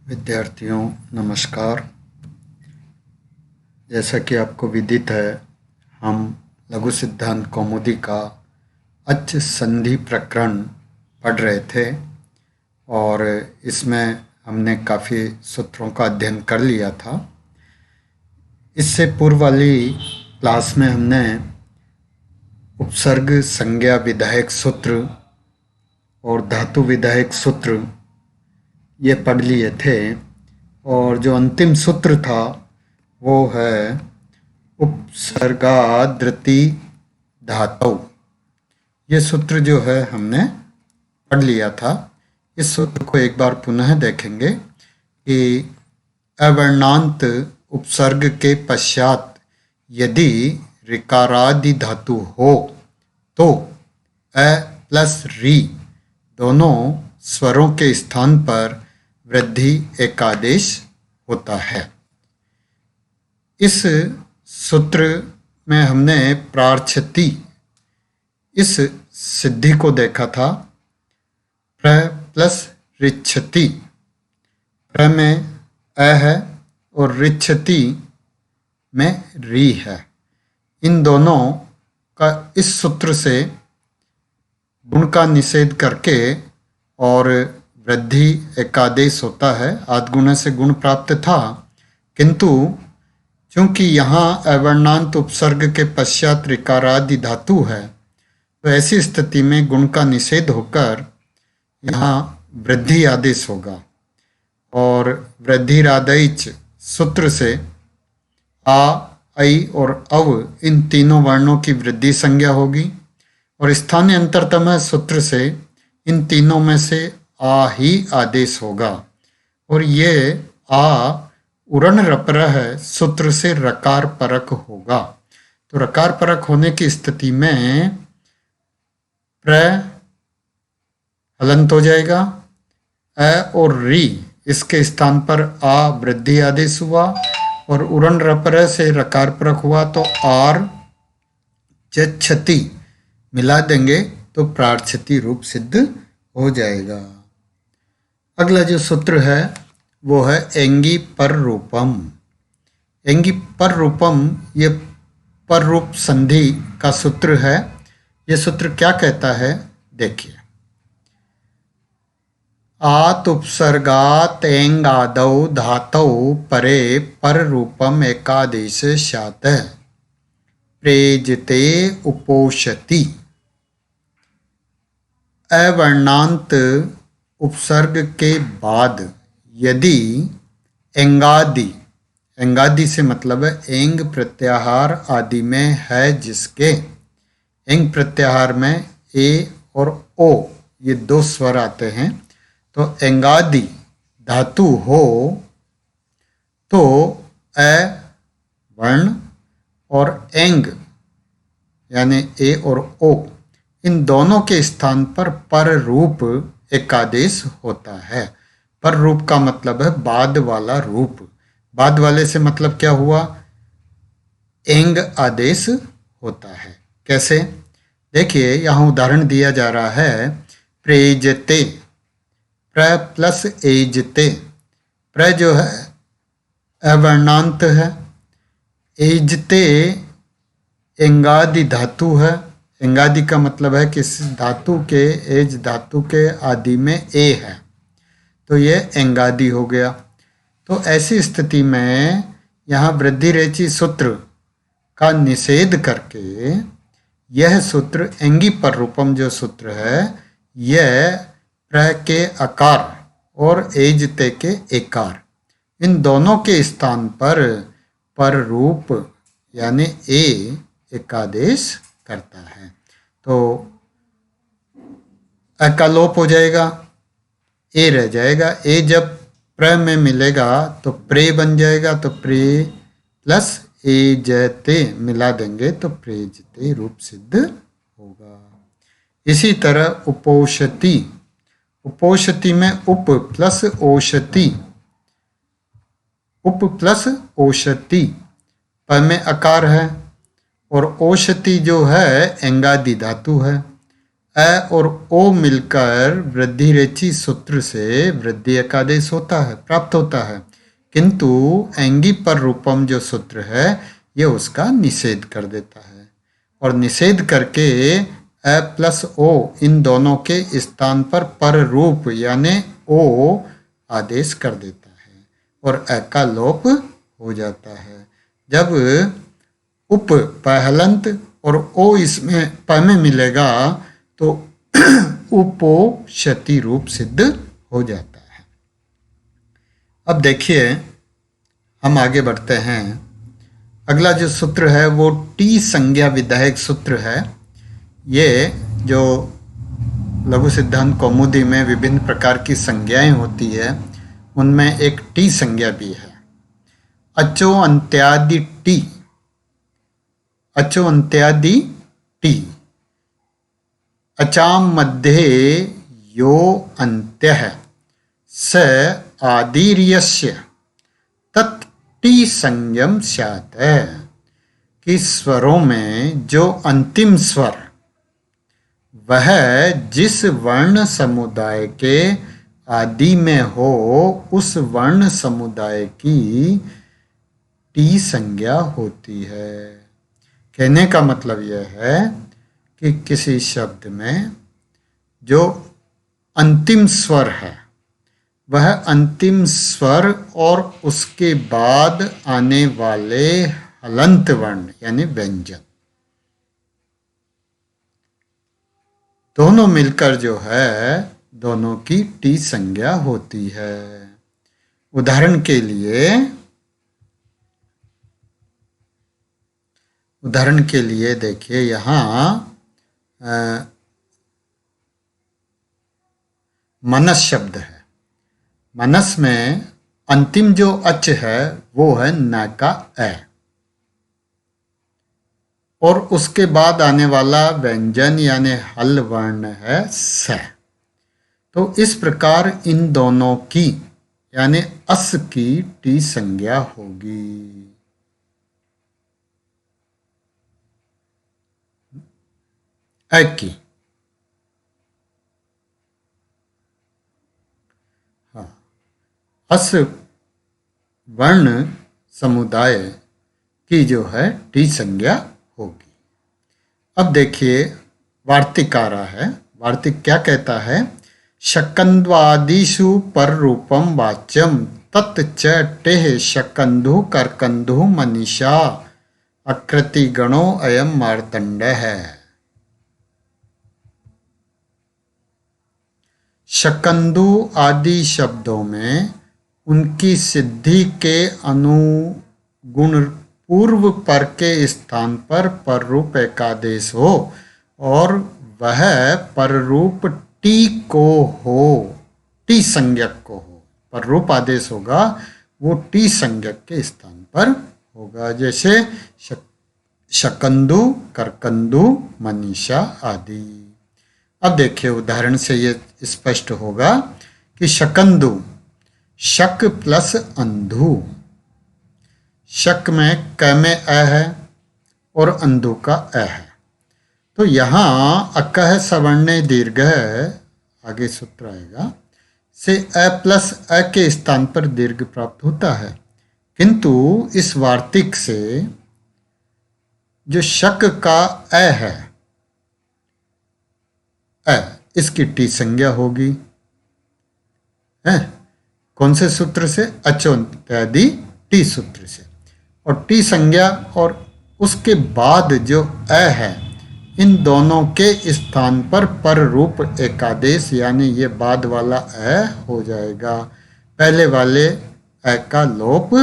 विद्यार्थियों नमस्कार। जैसा कि आपको विदित है, हम लघु सिद्धांत कौमुदी का अच्छ संधि प्रकरण पढ़ रहे थे और इसमें हमने काफ़ी सूत्रों का अध्ययन कर लिया था। इससे पूर्व वाली क्लास में हमने उपसर्ग संज्ञा विधायक सूत्र और धातु विधायक सूत्र ये पढ़ लिए थे और जो अंतिम सूत्र था वो है उपसर्गादृति धातु। ये सूत्र जो है हमने पढ़ लिया था। इस सूत्र को एक बार पुनः देखेंगे कि अवर्णांत उपसर्ग के पश्चात यदि ऋकारादि धातु हो तो अ प्लस री दोनों स्वरों के स्थान पर वृद्धि एकादेश होता है। इस सूत्र में हमने प्रार्थति इस सिद्धि को देखा था। प्र प्लस ऋच्छति, प्र में अ है और ऋच्छति में री है। इन दोनों का इस सूत्र से गुण का निषेध करके और वृद्धि एकादेश होता है। आद्गुण से गुण प्राप्त था, किंतु चूंकि यहाँ अवर्णांत उपसर्ग के पश्चात ऋकारादि धातु है तो ऐसी स्थिति में गुण का निषेध होकर यहाँ वृद्धि आदेश होगा और वृद्धिरादैच सूत्र से आ, ऐ और अव इन तीनों वर्णों की वृद्धि संज्ञा होगी और स्थानीय अंतरतम सूत्र से इन तीनों में से आ ही आदेश होगा और ये आ उरण रपरह सूत्र से रकार परक होगा। तो रकार परक होने की स्थिति में प्र हलंत हो जाएगा, अ और री इसके स्थान पर आ वृद्धि आदेश हुआ और उरण रपरह से रकार परक हुआ तो आर क्षति मिला देंगे तो प्रार्थति रूप सिद्ध हो जाएगा। अगला जो सूत्र है वो है एंगी पर रूपम। एंगी पर रूपम ये पर रूप संधि का सूत्र है। ये सूत्र क्या कहता है देखिए, आत उपसर्गात एंगादौ धातौ परे पर रूपम एकादेश स्यात् प्रेजते उपोषति। अवर्णांत उपसर्ग के बाद यदि एंगादि, एंगादि से मतलब है एंग प्रत्याहार आदि में है जिसके, एंग प्रत्याहार में ए और ओ ये दो स्वर आते हैं, तो एंगादि धातु हो तो अ वर्ण और एंग यानी ए और ओ इन दोनों के स्थान पर रूप एकादेश होता है। पर रूप का मतलब है बाद वाला रूप। बाद वाले से मतलब क्या हुआ, एंग आदेश होता है। कैसे देखिए, यहाँ उदाहरण दिया जा रहा है प्रेजते, प्र प्लस एजते। प्र जो है अवर्णांत है, एजते एंगादि धातु है। एंगादि का मतलब है कि इस धातु के, एज धातु के आदि में ए है तो ये एंगादि हो गया। तो ऐसी स्थिति में यहाँ वृद्धि रेची सूत्र का निषेध करके यह सूत्र एंगी पर रूपम जो सूत्र है यह प्र के अकार और एजते के एकार इन दोनों के स्थान पर रूप यानी ए एकादेश करता है। तो अ का लोप हो जाएगा, ए रह जाएगा। ए जब प्र में मिलेगा तो प्रे बन जाएगा, तो प्रे प्लस ए जते मिला देंगे तो प्रेजते रूप सिद्ध होगा। इसी तरह उपोषति, उपोषति में उप प्लस ओषति, उप प्लस ओषति प में अकार है और ओषति जो है एंगादि धातु है। अ और ओ मिलकर वृद्धि रेची सूत्र से वृद्धि एकादेश होता है, प्राप्त होता है, किंतु एंगी पर रूपम जो सूत्र है ये उसका निषेध कर देता है और निषेध करके अ प्लस ओ इन दोनों के स्थान पर रूप यानी ओ आदेश कर देता है और अ का लोप हो जाता है। जब उप पहलंत और ओ इसमें प में मिलेगा तो उपो क्षति रूप सिद्ध हो जाता है। अब देखिए हम आगे बढ़ते हैं। अगला जो सूत्र है वो टी संज्ञा विधायक सूत्र है। ये जो लघु सिद्धांत कौमुदी में विभिन्न प्रकार की संज्ञाएं होती है उनमें एक टी संज्ञा भी है। अचो अंत्यादि टी, अचो अंत्यादि टी, अचाम मध्ये यो अंत्यः स आदिर्यस्य तत् टी संज्ञम स्यात्, कि स्वरों में जो अंतिम स्वर वह जिस वर्ण समुदाय के आदि में हो उस वर्ण समुदाय की टी संज्ञा होती है। कहने का मतलब यह है कि किसी शब्द में जो अंतिम स्वर है वह अंतिम स्वर और उसके बाद आने वाले हलंत वर्ण यानी व्यंजन दोनों मिलकर जो है दोनों की टी संज्ञा होती है। उदाहरण के लिए देखिए यहाँ मनस शब्द है। मनस में अंतिम जो अच है वो है न का ए और उसके बाद आने वाला व्यंजन यानी हल वर्ण है स। तो इस प्रकार इन दोनों की यानी अस की टी संज्ञा होगी। अ की, हाँ, अस वर्ण समुदाय की जो है टी संज्ञा होगी। अब देखिए वार्तिक आ रहा है। वार्तिक क्या कहता है? शकंद्वादिषु पर रूपम वाच्यम तत् च टेह शकंधु करकंधु मनीषा अकृति गणो अयम मार्तंड है। शकंधु आदि शब्दों में उनकी सिद्धि के अनुगुण पूर्व पर के स्थान पर रूप एकादेश हो और वह पर रूप टी को हो, टी संज्ञक को हो। पर रूप आदेश होगा वो टी संज्ञक के स्थान पर होगा, जैसे शकंदु, करकंदु, मनीषा आदि। अब देखिए उदाहरण से ये स्पष्ट होगा कि शकंदु शक प्लस अंधु, शक में क में अ है और अंधु का अ है। तो यहाँ अकह सवर्ण दीर्घ आगे सूत्र आएगा से अ प्लस अ के स्थान पर दीर्घ प्राप्त होता है, किंतु इस वार्तिक से जो शक का अ है इसकी टी संज्ञा होगी है। कौन से सूत्र से? अचोन्त्यादि टी सूत्र से। और टी संज्ञा और उसके बाद जो अ है इन दोनों के स्थान पर रूप एकादेश यानी ये बाद वाला अ हो जाएगा, पहले वाले अ का लोप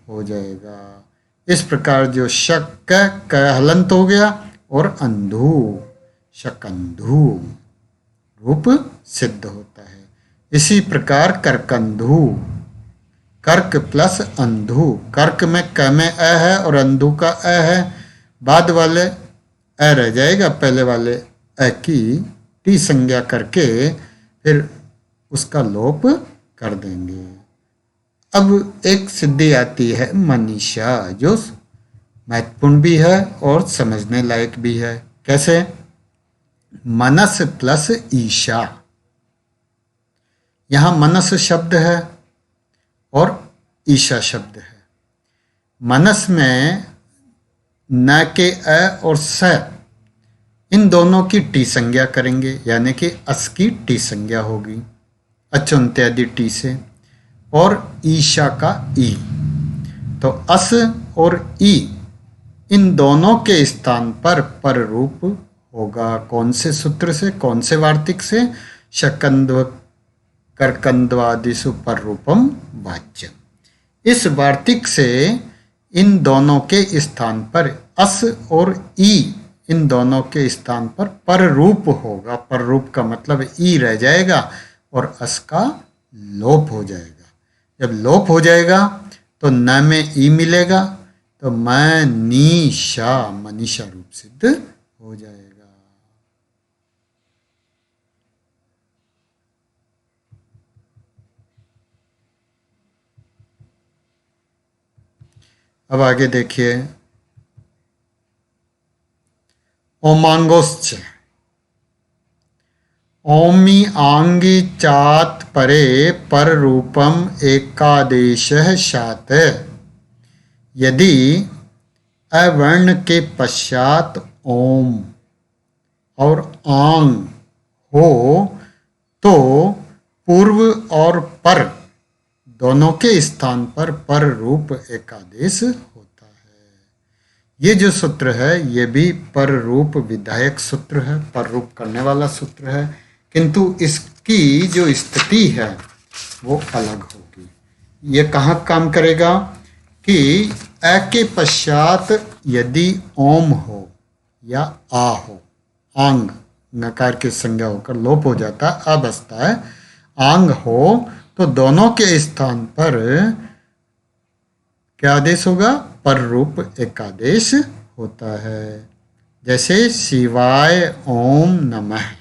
हो जाएगा। इस प्रकार जो शक क हलंत हो गया और अंधु शकंधु रूप सिद्ध होता है। इसी प्रकार करकंधु, कर्क प्लस अंधु, कर्क में क में अ है और अंधु का अ है, बाद वाले अ रह जाएगा, पहले वाले अ की टी संज्ञा करके फिर उसका लोप कर देंगे। अब एक सिद्धि आती है मनीषा, जो महत्वपूर्ण भी है और समझने लायक भी है। कैसे? मनस प्लस ईशा। यहां मनस शब्द है और ईशा शब्द है। मनस में न के अ और स इन दोनों की टी संज्ञा करेंगे, यानी कि अस की टी संज्ञा होगी अचुन्त्यादि टी से, और ईशा का ई। तो अस और ई इन दोनों के स्थान पर रूप होगा। कौन से सूत्र से, कौन से वार्तिक से? शकंद्व कर्कंद्वादिषु पर रूपम वाच्यम। इस वार्तिक से इन दोनों के स्थान पर अस और ई, इन दोनों के स्थान पर रूप होगा। पर रूप का मतलब ई रह जाएगा और अस का लोप हो जाएगा। जब लोप हो जाएगा तो न में ई मिलेगा, तो मनीषा, मनीषा रूप सिद्ध हो जाएगा। अब आगे देखिए, ओमांगोश्च, ओमि आंगी चात परे पर रूपम एकादेशः शात। यदि अवर्ण के पश्चात ओम और आंग हो तो पूर्व और पर दोनों के स्थान पर रूप एकादेश होता है। ये जो सूत्र है ये भी पर रूप विधायक सूत्र है, पर रूप करने वाला सूत्र है, किंतु इसकी जो स्थिति है वो अलग होगी। ये कहाँ काम करेगा कि अ के पश्चात यदि ओम हो या आ हो, आंग नकार के संज्ञा होकर लोप हो जाता है, आ बसता है, आंग हो तो दोनों के स्थान पर क्या आदेश होगा? पर रूप एकादेश होता है। जैसे शिवाय ओम नमः,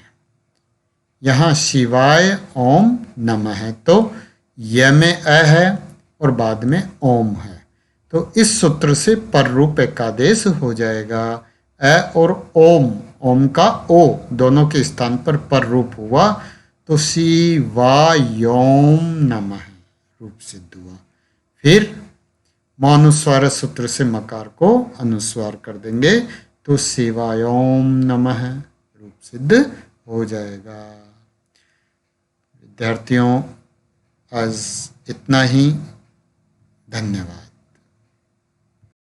यहाँ शिवाय ओम नमः है तो य में अ है और बाद में ओम है, तो इस सूत्र से पर रूप एकादेश हो जाएगा। अ और ओम, ओम का ओ दोनों के स्थान पर रूप हुआ तो शिवायोम नमः रूप सिद्ध हुआ। फिर मानुस्वार सूत्र से मकार को अनुस्वार कर देंगे तो शिवायोम नमः रूप सिद्ध हो जाएगा। विद्यार्थियों, आज इतना ही। धन्यवाद।